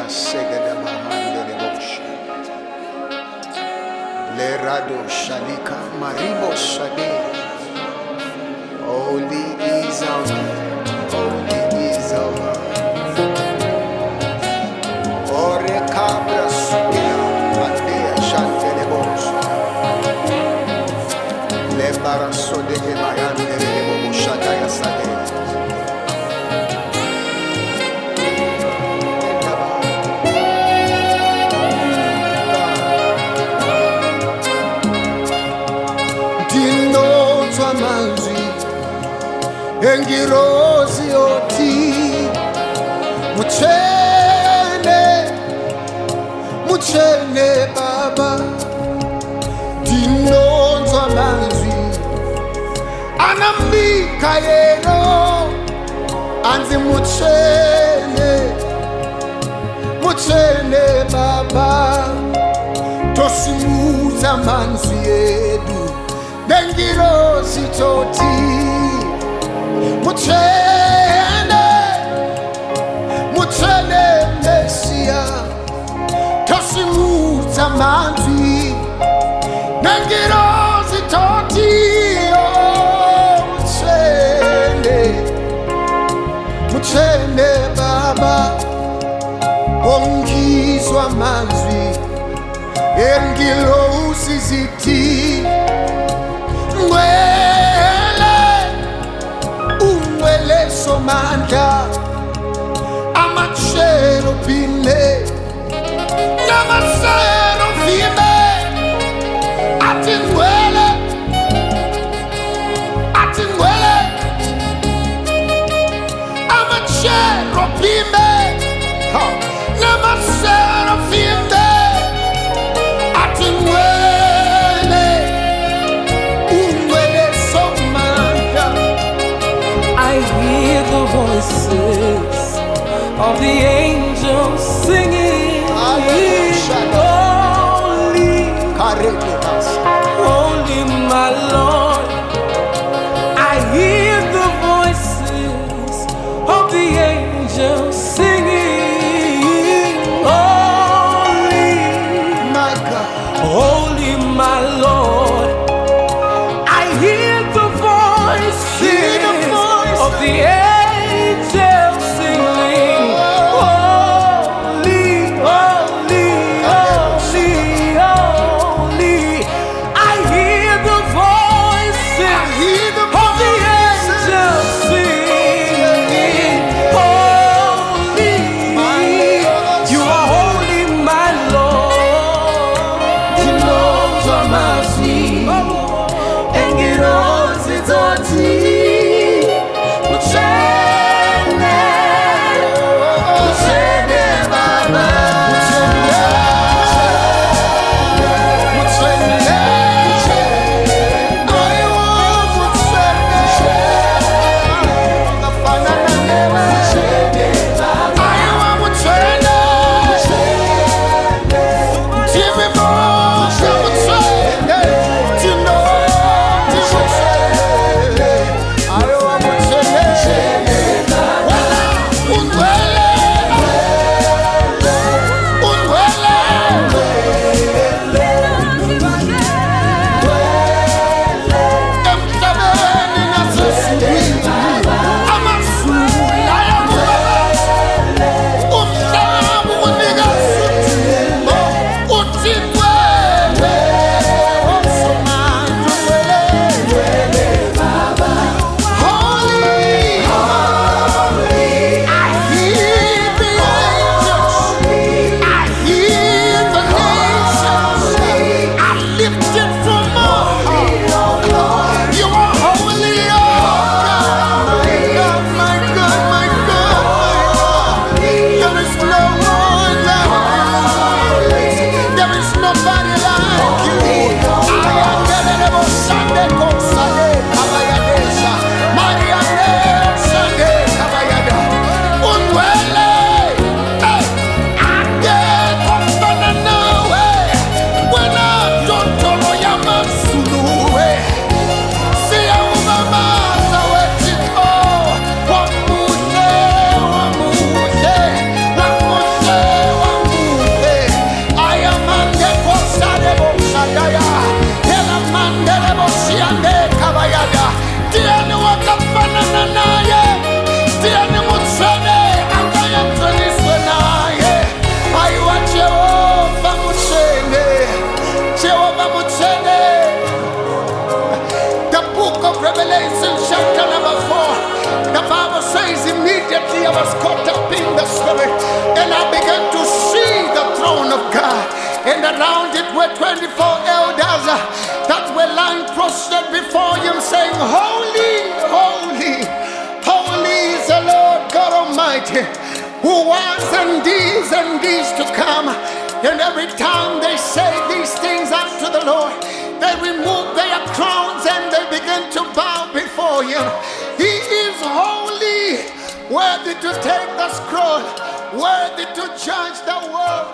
segede mahande rebosh. Lerado shalika maribo shade. Holy is our God. Holy is our God. Ore cabra suya mandea shante rebosh. Le baraso de gemayande rebosh shadaya sade. Ndinonzwa manzwi engirozi oti muchene muchene baba. Ndinonzwa manzwi anambika yero anzi muchene muchene baba. Tosimuza manzwi yedu nengirozi toti muchene muchene mesia. Tosimuza manzwi nengirozi toti muchene muchene baba. Ongizwa manzwi engirozi ziti Umwele somanda amachero bime namasero vime atingwele amachero bime namasero vime atingwele. I hear the voices of the angels singing, holy, holy my Lord. I hear the voices of the angels singing, holy, My God. holy my Lord. I hear the voices of the angels singing, holy, Mandelebosiande kabayada. Tiani wakafanana naye. Tiani mutsene ambaye mtuniswe naye. Aiwa Jehova mutsene. Jehova mutsene. The book of Revelation chapter number 4. The Bible says immediately I was caught up in the spirit and I began to see the throne of God. And around it were 24 elders that were lying prostrate before him, saying, Holy, holy, holy is the Lord God Almighty, who was and is to come. And every time they say these things unto the Lord, they remove their crowns and they begin to bow before him. He is holy, worthy to take the scroll, worthy to judge the world.